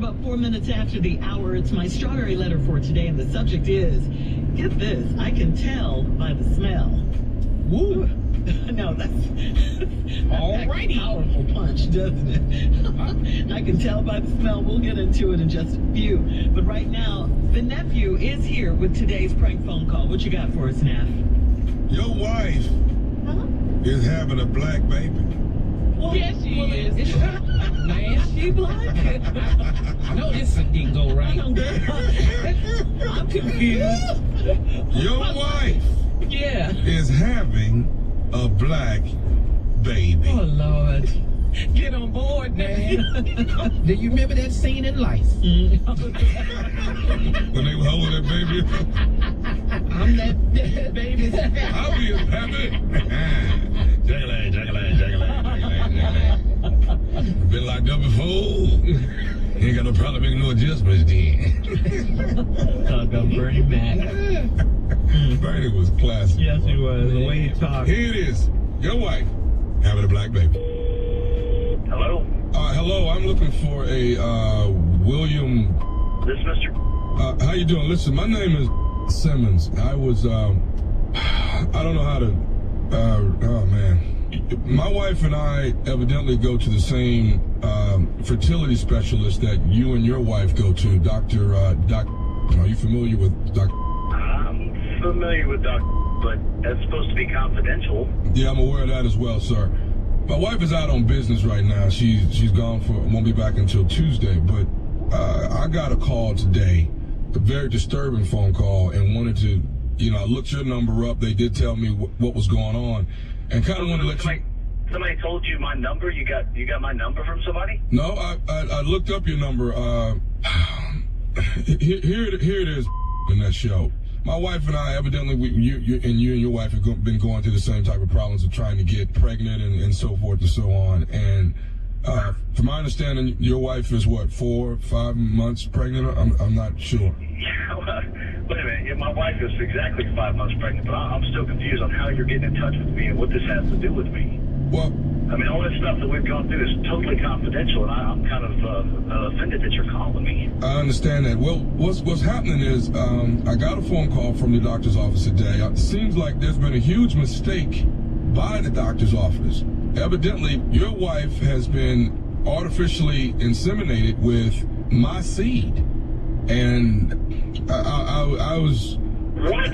about 4 minutes after the hour. It's my strawberry letter for today, and the subject is, get this, I can tell by the smell. Woo! No, that's alrighty. A powerful punch, doesn't it? I can tell by the smell. We'll get into it in just a few. But right now, the nephew is here with today's prank phone call. What you got for us, Neff? Your wife is having a black baby. Well, Yes, she is. Is she black? No, this didn't go right. I'm confused. Your wife Yeah. is having a black baby. Oh, Lord. Get on board, man. Do you remember that scene in Life? When they were holding that baby up, I'm that baby. I'll be happy. Jaggle, jaggle, jaggle, jaggle. Been locked up before. Ain't got no problem making no adjustments then. Talk about Bernie Mac. Bernie was classic. Yes, he was. The way he talked. Here it is. Your wife having a black baby. Hello? Hello, I'm looking for a William. This is Mr. How you doing? Listen, my name is Simmons. I was I don't know how to oh man. My wife and I evidently go to the same fertility specialist that you and your wife go to, Dr. Are you familiar with Dr.? I'm familiar with Doc, but that's supposed to be confidential. Yeah, I'm aware of that as well, sir. My wife is out on business right now. She's gone won't be back until Tuesday, but I got a call today, a very disturbing phone call, and wanted to, I looked your number up. They did tell me what was going on, and kind of wanted to let you. Somebody told you my number? You got my number from somebody? No, I looked up your number. Here it is in that show. My wife and I, evidently, you and your wife have been going through the same type of problems of trying to get pregnant and so forth and so on. And from my understanding, your wife is what, 4 or 5 months pregnant? I'm not sure. Yeah, well, wait a minute. Yeah, my wife is exactly 5 months pregnant, but I'm still confused on how you're getting in touch with me and what this has to do with me. Well, I mean, all this stuff that we've gone through is totally confidential, and I'm kind of offended that you're calling me. I understand that. Well, what's happening is I got a phone call from the doctor's office today. It seems like there's been a huge mistake by the doctor's office. Evidently, your wife has been artificially inseminated with my seed, and I was. What?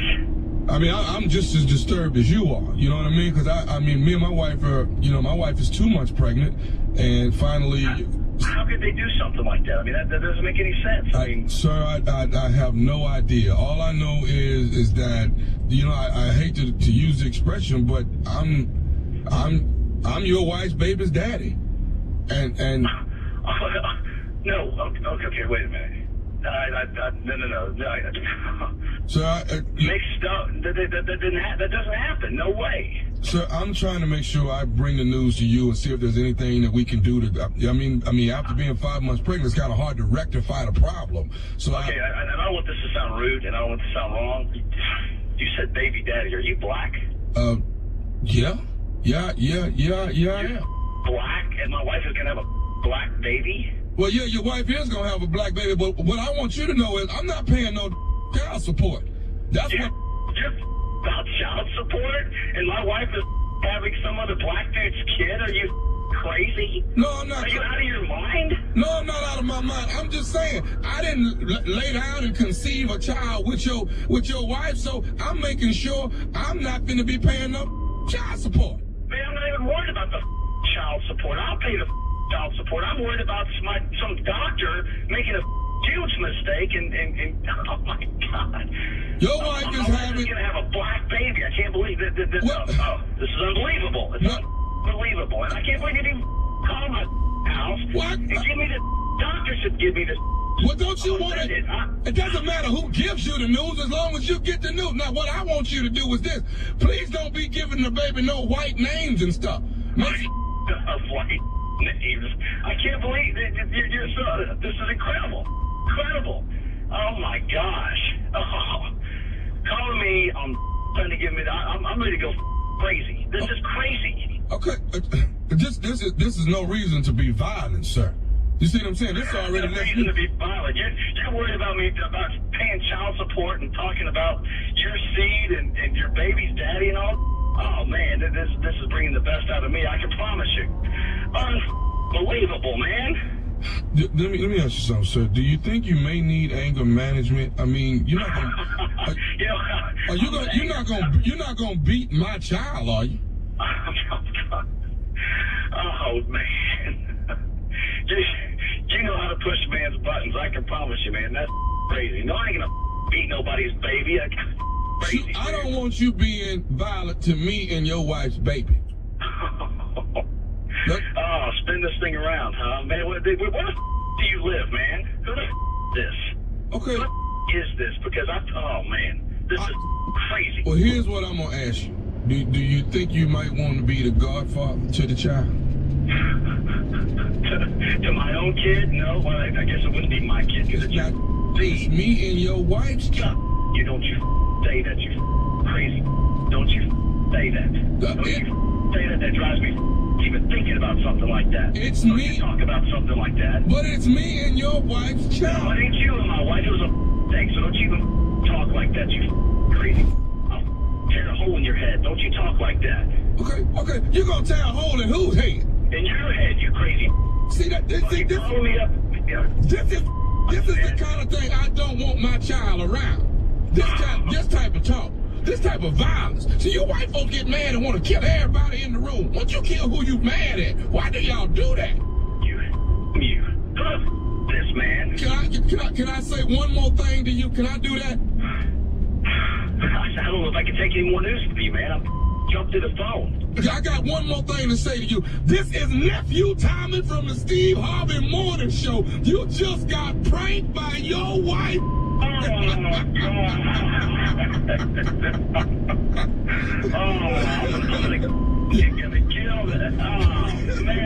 I mean, I'm just as disturbed as you are. You know what I mean? Because I mean, me and my wife are, my wife is 2 months pregnant, and finally. How could they do something like that? I mean, that doesn't make any sense. Sir, I have no idea. All I know is that, I hate to use the expression, but I'm your wife's baby's daddy, and. No. Okay. Wait a minute. No. So mixed up. That doesn't happen. No way. Sir, I'm trying to make sure I bring the news to you and see if there's anything that we can do to. I mean, after being 5 months pregnant, it's kind of hard to rectify the problem. So okay, I don't want this to sound rude, and I don't want this to sound wrong. You said baby daddy. Are you black? Yeah. I am. Black, and my wife is gonna have a black baby. Well, yeah, your wife is gonna have a black baby, but what I want you to know is I'm not paying no child support. That's what. You're about child support, and my wife is having some other black dude's kid. Are you crazy? No, I'm not. Are you out of your mind? No, I'm not out of my mind. I'm just saying I didn't lay down and conceive a child with your wife, so I'm making sure I'm not going to be paying no child support. Man, I'm not even worried about the child support. I'll pay the child support. I'm worried about some doctor making a huge mistake and oh my God. Your wife is having. Gonna have a black baby. I can't believe that. This is unbelievable. It's unbelievable, and I can't believe you didn't call my house and give me the doctor should give me this. Well, don't you want it? It doesn't matter who gives you the news as long as you get the news. Now, what I want you to do is this. Please don't be giving the baby no white names and stuff. White names. I can't believe that you're so. This is incredible. Incredible. Oh my gosh. Oh, calling me trying to give me. I'm ready to go crazy. This is crazy. Okay. This is no reason to be violent, sir. You see what I'm saying? This already There's no lets reason me. to be violent. You're worried about me about paying child support and talking about your seed and your baby's daddy and all. Oh man, this is bringing the best out of me. I can promise you. Unbelievable, man. Let me ask you something, sir. Do you think you may need anger management? I mean, you're not gonna. You're not gonna beat my child, are you? Oh man. You know how to push man's buttons. I can promise you, man. That's crazy. No, I ain't gonna beat nobody's baby. Crazy. I don't want you being violent to me and your wife's baby. Oh, spin this thing around, huh? Man, where the do you live, man? Who the is this? Okay. Who the is this? Because oh man, this is crazy. Well, here's what I'm gonna ask you. Do you think you might want to be the godfather to the child? To my own kid? No, well, I guess it wouldn't be my kid. It's not. It's me and your wife's child. You don't say that, you crazy. Don't you say that. Don't you say that. That drives me even thinking about something like that. It's don't me. You talk about something like that. But it's me and your wife's No, child. it ain't you and my wife. It was a thing, so don't you even talk like that, you crazy. I'll tear a hole in your head. Don't you talk like that. Okay. You're gonna tear a hole in whose head? In your head, you crazy. See that? This You call me up. Yeah. is the kind of thing I don't want my child around. This type of talk. This type of violence. See, you white folks get mad and want to kill everybody in the room. Once you kill who you mad at, why do y'all do that? You. This man. Can I say one more thing to you? Can I do that? I don't know if I can take any more news from you, man. I'm jumped to the phone. I got one more thing to say to you. This is Nephew Tommy from the Steve Harvey Morning Show. You just got pranked by your wife. Oh, I'm gonna kill that. Oh, man.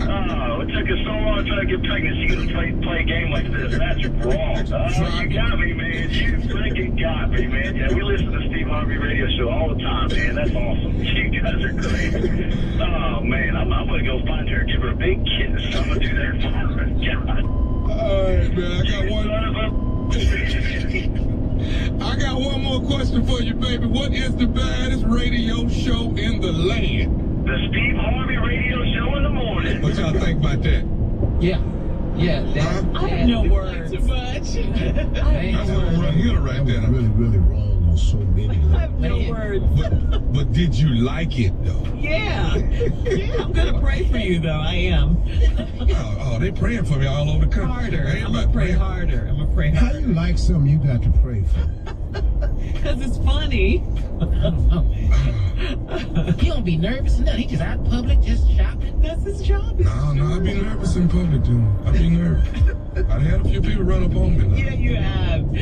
Oh, it took us so long to try to get pregnant. You gonna play a game like this. That's wrong. Oh, you got me, man. You freaking got me, man. Yeah, we listen to Steve Harvey radio show all the time, man. That's awesome. You guys are great. Oh, man. I'm gonna go find her and give her a big kiss. I'm gonna do that for her. God. All right, man. I got one more question for you, baby. What is the baddest radio show in the land? The Steve Harvey radio show in the morning. What y'all think about that? Yeah. I have no words. Too much. That's a run hitter right there. Really wrong on so many I levels. have no words. But did you like it though? Yeah. I'm gonna pray for you, though. I am. Oh, they praying for me all over the country. Harder. Ain't I'm about gonna pray praying. harder. I'm gonna pray How harder. you like something you got to pray for? Because it's funny. Oh, man. He don't be nervous or nothing. He just out in public, just shopping. That's his job. No, I be nervous in public, dude. I be nervous. I had a few people run up on me. Now. Yeah, you have. I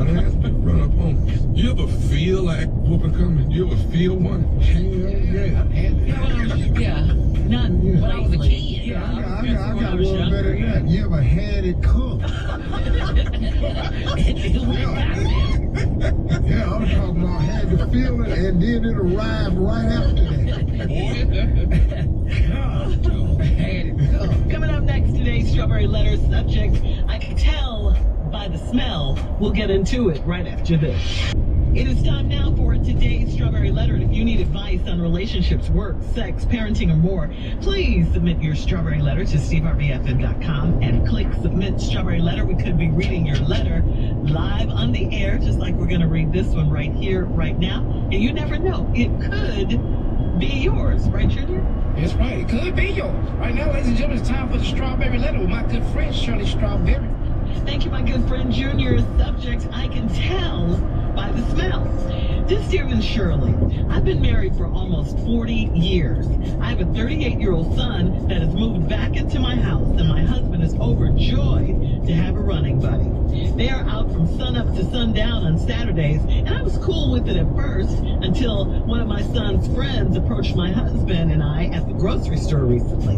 done had some people run up on me. You ever feel like whooping coming? You ever feel one? Hell yeah. Not When I was a kid. Yeah, I got one better than that. You ever had it come? Yeah, I'm talking about had to feel it and then it arrived right after that. Had it come. Coming up next, today's Strawberry Letter subject. I can tell by the smell. We'll get into it right after this. It is time now for today's Strawberry Letter. And if you need advice on relationships, work, sex, parenting, or more, please submit your Strawberry Letter to steveharveyfm.com and click Submit Strawberry Letter. We could be reading your letter live on the air, just like we're going to read this one right here, right now. And you never know, it could be yours, right, Junior? That's right. It could be yours. Right now, ladies and gentlemen, it's time for the Strawberry Letter with my good friend, Shirley Strawberry. Thank you, my good friend Junior. Subject, I can tell by the smell. Dear Stephen Shirley, I've been married for almost 40 years. I have a 38-year-old son that has moved back into my house, and my husband is overjoyed to have a running buddy. They are out from sunup to sundown on Saturdays, and I was cool with it at first until one of my son's friends approached my husband and I at the grocery store recently.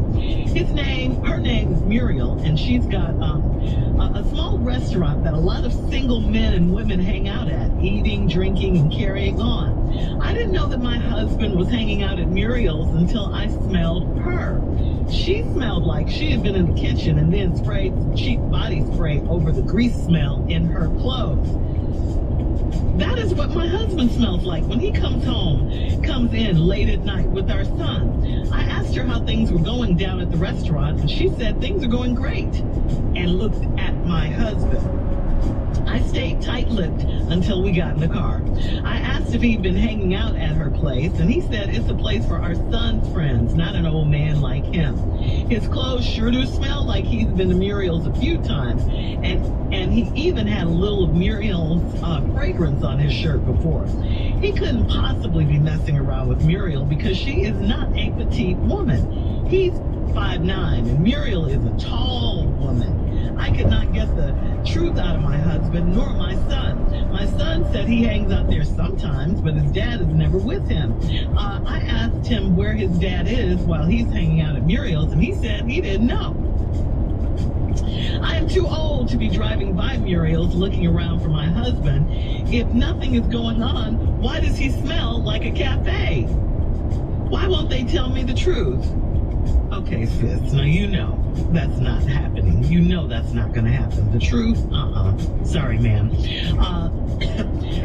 Her name is Muriel, and she's got a small restaurant that a lot of single men and women hang out at, eating, drinking, and carrying on. I didn't know that my husband was hanging out at Muriel's until I smelled her. She smelled like she had been in the kitchen and then sprayed some cheap body spray over the grease smell in her clothes. That is what my husband smells like when he comes in late at night with our son. I asked her how things were going down at the restaurant, and she said things are going great, and looked at my husband. I stayed tight-lipped until we got in the car. I asked if he'd been hanging out at her place, and he said it's a place for our son's friends, not an old man like him. His clothes sure do smell like he's been to Muriel's a few times, and he even had a little of Muriel's fragrance on his shirt before. He couldn't possibly be messing around with Muriel because she is not a petite woman. He's 5'9", and Muriel is a tall woman. I could not get the truth out of my husband nor my son. My son said he hangs out there sometimes, but his dad is never with him. I asked him where his dad is while he's hanging out at Muriel's, and he said he didn't know. I am too old to be driving by Muriel's looking around for my husband. If nothing is going on, why does he smell like a cafe? Why won't they tell me the truth? Okay, sis, now you know that's not happening. You know that's not going to happen. The truth? Sorry, man.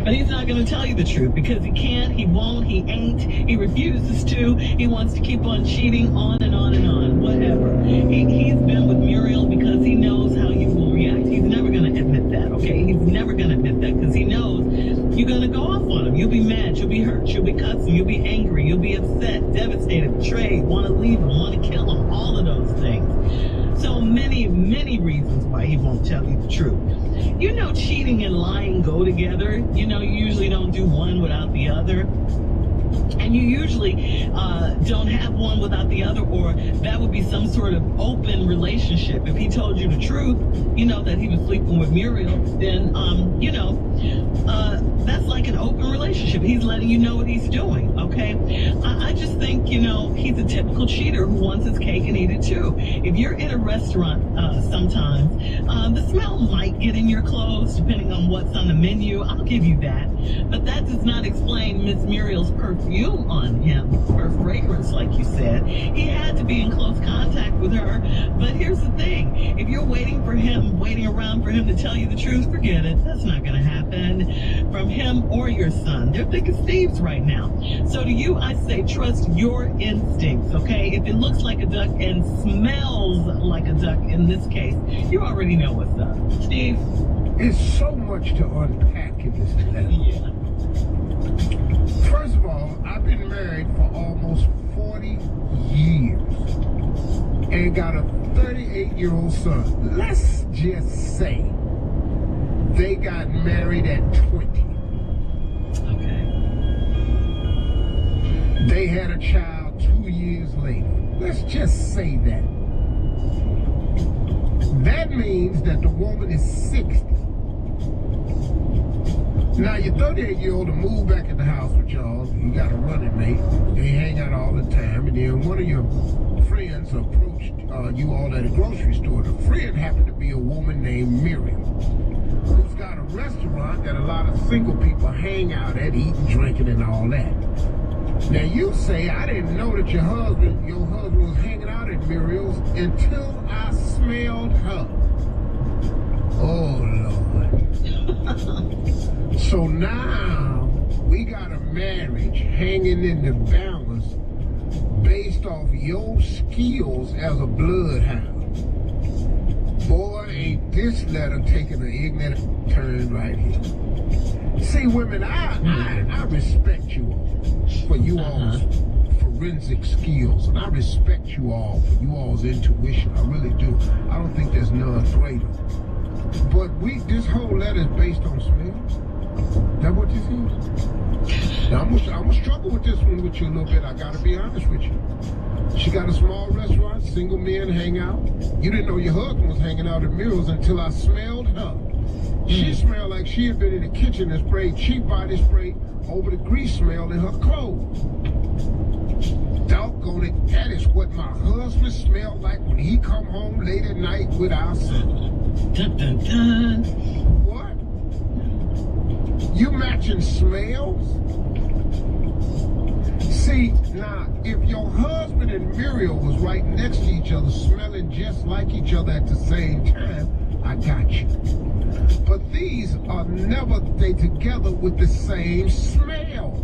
But he's not going to tell you the truth because he can't, he won't, he ain't, he refuses to, he wants to keep on cheating on and on and on, whatever. He's been with Muriel because he knows how you will react. He's never going to admit that, okay? He's never going to admit that because he knows you're going to go off on him. You'll be mad, you'll be hurt, you'll be cussing, you'll be angry, you'll be upset, devastated, betrayed, want to leave him, want to kill him, all of those things. So many, many reasons why he won't tell you the truth. You know, cheating and lying go together. You know, you usually don't do one without the other. And you usually don't have one without the other, or that would be some sort of open relationship. If he told you the truth, you know, that he was sleeping with Muriel, then, that's like an open relationship. He's letting you know what he's doing, okay? I just think, you know, he's a typical cheater who wants his cake and eat it too. If you're in a restaurant sometimes, the smell might get in your clothes depending on what's on the menu. I'll give you that. But that does not explain Miss Muriel's perfume on him, her fragrance, like you said. He had to be in close contact with her. But here's the thing. If you're waiting around for him to tell you the truth, forget it. That's not going to happen from him or your son. They're thick as thieves right now. So to you, I say trust your instincts, okay? If it looks like a duck and smells like a duck in this case, you already know what's up. Steve? It's so much to unpack in this letter. Yeah. First of all, I've been married for almost 40 years and got a 38-year-old son. Let's just say they got married at 20. Okay. They had a child 2 years later. Let's just say that. That means that the woman is 60. Now, your 38-year-old to move back in the house with y'all, you got a running mate, they hang out all the time, and then one of your friends approached you all at a grocery store. The friend happened to be a woman named Miriam, who's got a restaurant that a lot of single people hang out at, eating, drinking, and all that. Now, you say, I didn't know that your husband was hanging out at Muriel's until I smelled her. Oh, Lord. So now we got a marriage hanging in the balance based off your skills as a bloodhound. Boy, ain't this letter taking an ignorant turn right here. See, women, I respect you all for you all's forensic skills, and I respect you all for you all's intuition. I really do. I don't think there's none greater. But this whole letter is based on smells. Is that what this is? Now, I'm gonna struggle with this one with you a little bit. I gotta be honest with you. She got a small restaurant, single men hang out. You didn't know your husband was hanging out at Muriel's until I smelled her. She smelled like she had been in the kitchen and sprayed cheap body spray over the grease smell in her clothes. Doggone it, that is what my husband smelled like when he come home late at night with our son. Dun, dun, dun. What? You matching smells? See, now, if your husband and Muriel was right next to each other, smelling just like each other at the same time, I got you. But these are never they together with the same smell.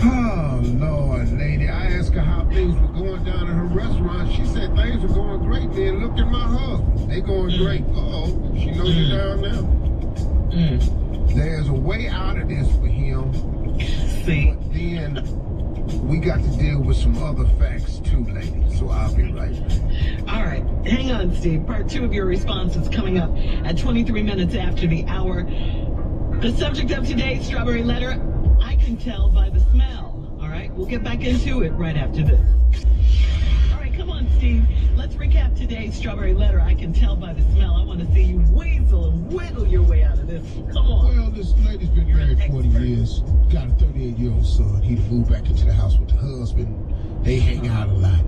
Oh, Lord, lady. I asked her how things were going down in her restaurant. She said things were going great. Then looked at my husband. They going great. Uh-oh, she knows you're down now. There's a way out of this for him. See? But then we got to deal with some other facts too, lady. So I'll be right back. All right. Hang on, Steve. Part 2 of your response is coming up at 23 minutes after the hour. The subject of today's Strawberry Letter, I can tell by the smell. All right? We'll get back into it right after this. All right, come on, Steve. Let's recap today's Strawberry Letter. I can tell by the smell. I want to see you weasel and wiggle your way out of this. Come on. Well, this lady's been married 40 years. Got a 38-year-old son. He moved back into the house with the husband. They hang out a lot.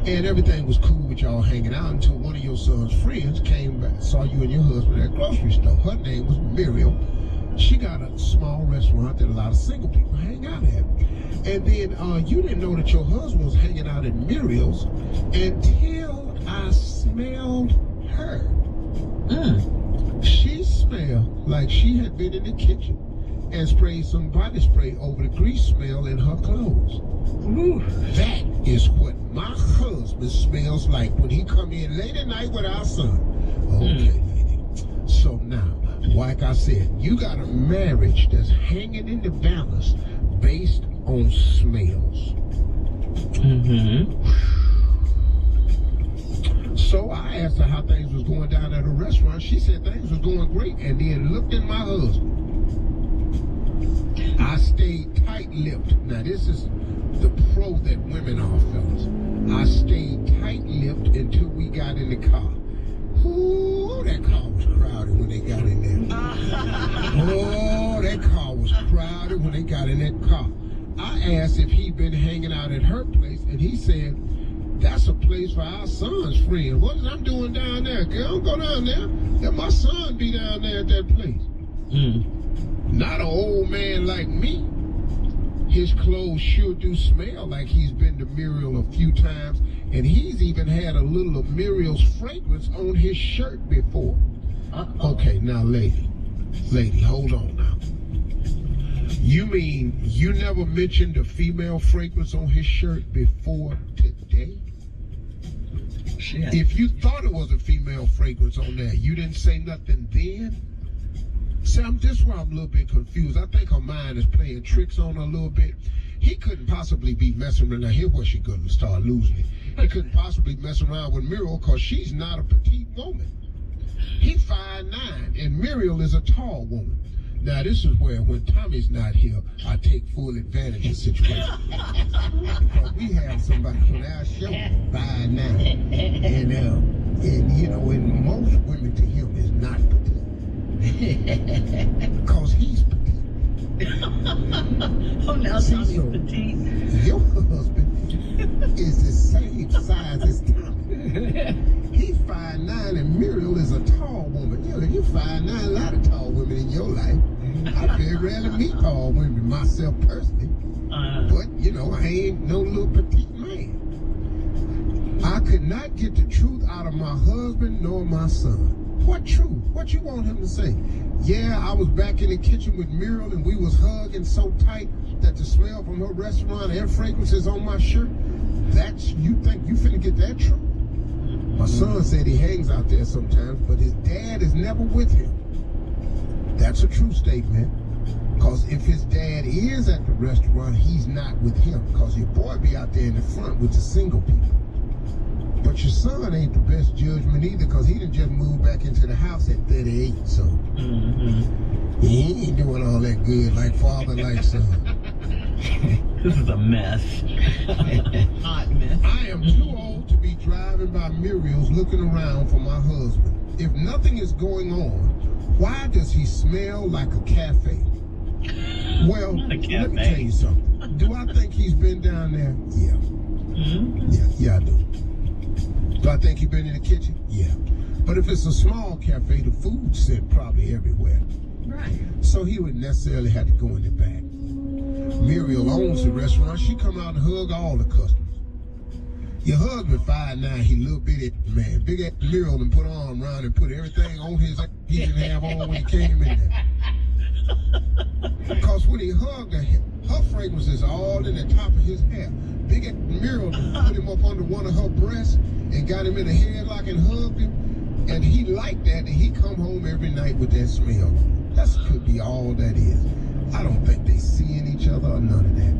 And everything was cool with y'all hanging out until one of your son's friends came back, saw you and your husband at a grocery store. Her name was Muriel. She got a small restaurant that a lot of single people hang out at. And then you didn't know that your husband was hanging out at Muriel's until I smelled her. She smelled like she had been in the kitchen and sprayed some body spray over the grease smell in her clothes. Ooh. That is what my husband smells like when he come in late at night with our son. Okay, lady. So now, like I said, you got a marriage that's hanging in the balance based on smells. So I asked her how things was going down at a restaurant. She said things was going great, and then looked at my husband. I stayed tight-lipped. Now this is the pro that women are, fellas. I stayed tight-lipped until we got in the car. Ooh, that car was crowded when they got in there. Oh, that car was crowded when they got in that car. I asked if he'd been hanging out at her place, and he said, that's a place for our son's friend. What is I'm doing down there? Girl, don't go down there. Let my son be down there at that place. Not an old man like me. His clothes sure do smell like he's been to Muriel a few times, and he's even had a little of Muriel's fragrance on his shirt before. Okay, now lady, hold on now. You mean you never mentioned a female fragrance on his shirt before today? Shit. If you thought it was a female fragrance on there, you didn't say nothing then? See, this is why I'm a little bit confused. I think her mind is playing tricks on her a little bit. He couldn't possibly be messing around. Now, here's where she's going to start losing it. He couldn't possibly mess around with Muriel because she's not a petite woman. He's 5'9", and Muriel is a tall woman. Now, this is where, when Tommy's not here, I take full advantage of the situation. Because we have somebody on our show, 5'9", and you know, and most women to him is not petite. Because he's petite. Oh, now Tommy's petite. Your husband is the same size as Tommy. He's 5'9", and Muriel is a tall woman. You know, you're 5'9", a lot of tall women in your life. I very rarely meet tall women myself personally. But, you know, I ain't no little petite man. I could not get the truth out of my husband nor my son. What truth? What you want him to say? Yeah, I was back in the kitchen with Muriel and we was hugging so tight that the smell from her restaurant and fragrances on my shirt. That's, you think you finna get that truth? My son said he hangs out there sometimes, but his dad is never with him. That's a true statement. Because if his dad is at the restaurant, he's not with him. Because your boy be out there in the front with the single people. But your son ain't the best judgment either, because he done just moved back into the house at 38, so he ain't doing all that good like father, like son. This is a mess. Hot mess. I am too old to be driving by Muriel's looking around for my husband. If nothing is going on, why does he smell like a cafe? Well, let me tell you something. Do I think he's been down there? Yeah. Yeah, I do. Do I think he's been in the kitchen? Yeah. But if it's a small cafe, the food scent probably everywhere. Right. So he wouldn't necessarily have to go in the back. Muriel owns the restaurant. She come out and hug all the customers. Your husband 5'9", he little bitty man. Big ass Muriel and put arm around and put everything on his he didn't have on when he came in there. Because when he hugged her, her fragrance is all in the top of his hair. Big ass Muriel put him up under one of her breasts and got him in a headlock and hugged him. And he liked that, and he come home every night with that smell. That could be all that is. I don't think they seeing each other or none of that.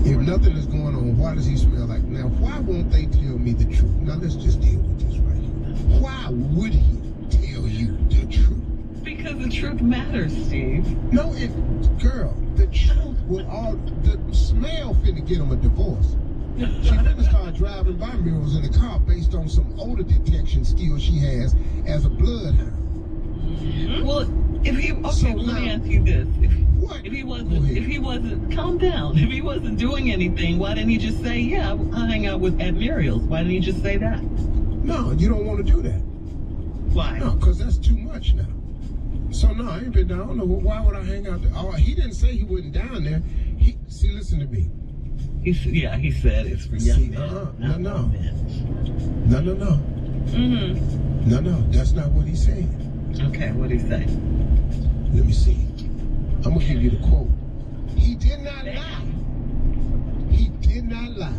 If nothing is going on, why does he smell like? Now, why won't they tell me the truth? Now, let's just deal with this right here. Why would he tell you the truth? Because the truth matters, Steve. No, girl, the truth will all, the smell finna get him a divorce. She finna start driving by Muriel's in a car based on some odor detection skills she has as a bloodhound. Well, if he, okay, So let me now- ask you this. What? If he Go wasn't, ahead. calm down. If he wasn't doing anything, why didn't he just say, yeah, I'll hang out at Muriel's? Why didn't he just say that? No, you don't want to do that. Why? No, because that's too much now. So no, I ain't been down. I don't know, why would I hang out there? Oh, he didn't say he wasn't down there. See, listen to me. He said it's for young men. not No. old men. No. No, that's not what he said. Okay, what'd he say? Let me see. I'm gonna give you the quote. He did not lie. He did not lie.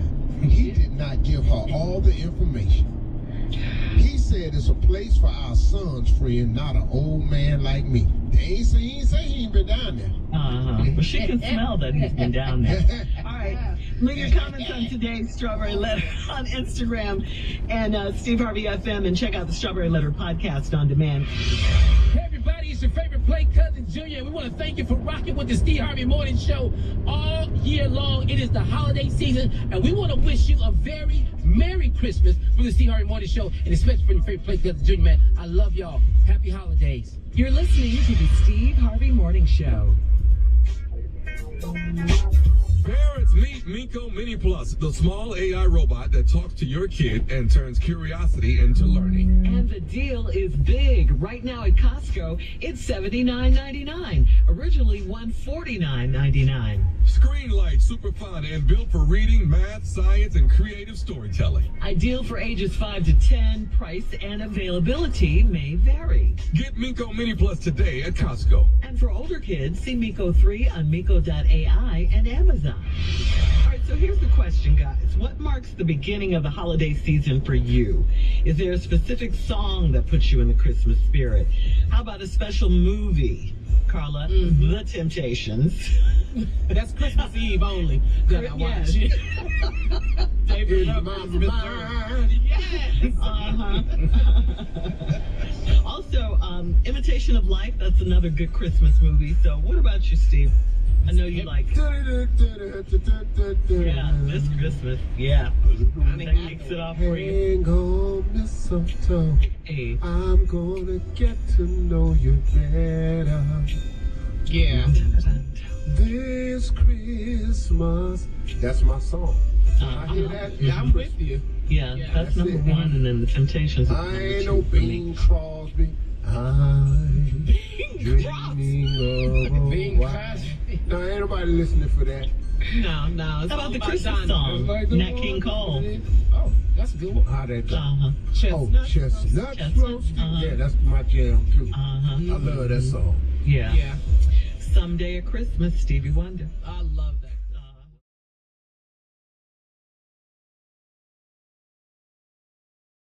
He did not give her all the information. He said it's a place for our sons, friend, not an old man like me. He ain't say he ain't been down there. But she can smell that he's been down there. All right. Leave your comments on today's Strawberry Letter on Instagram and Steve Harvey FM, and check out the Strawberry Letter podcast on demand. Hey everybody, it's your favorite play cousin Junior, and we want to thank you for rocking with the Steve Harvey Morning Show all year long. It is the holiday season, and we want to wish you a very Merry Christmas from the Steve Harvey Morning Show, and especially from your favorite play cousin Junior, man. I love y'all. Happy holidays. You're listening to the Steve Harvey Morning Show. Parents, meet Miko Mini Plus, the small AI robot that talks to your kid and turns curiosity into learning. And the deal is big. Right now at Costco, it's $79.99. Originally $149.99. Screen light, super fun, and built for reading, math, science, and creative storytelling. Ideal for ages 5 to 10. Price and availability may vary. Get Miko Mini Plus today at Costco. And for older kids, see Miko 3 on Miko.ai and Amazon. All right, so here's the question, guys. What marks the beginning of the holiday season for you? Is there a specific song that puts you in the Christmas spirit? How about a special movie? Carla, The Temptations. That's Christmas Eve only that I watch. Yes. David In Ruffin, my mind. Yes. Also, Imitation of Life, that's another good Christmas movie. So what about you, Steve? I know you like this Christmas. Yeah. That kicks it off for you. Hang on, mistletoe. Hey. I'm gonna get to know you better. Yeah. This Christmas. That's my song. I hear that. Yeah, I'm with you. Yeah, Yeah, that's that's number it. 1, and then The Temptations. is I number ain't 2 no for me. Bing Crosby. I'm dreaming of a Bing white. Crosby. No, ain't nobody listening for that. No, it's How about all the about Christmas Donna. song? It's like the Nat one King Cole. Oh, that's a good one. How that go? Uh-huh. Oh, Chestnut Roast. Yeah, that's my jam too. Uh-huh. I love that song. Yeah. Yeah, Someday at Christmas, Stevie Wonder. I love that.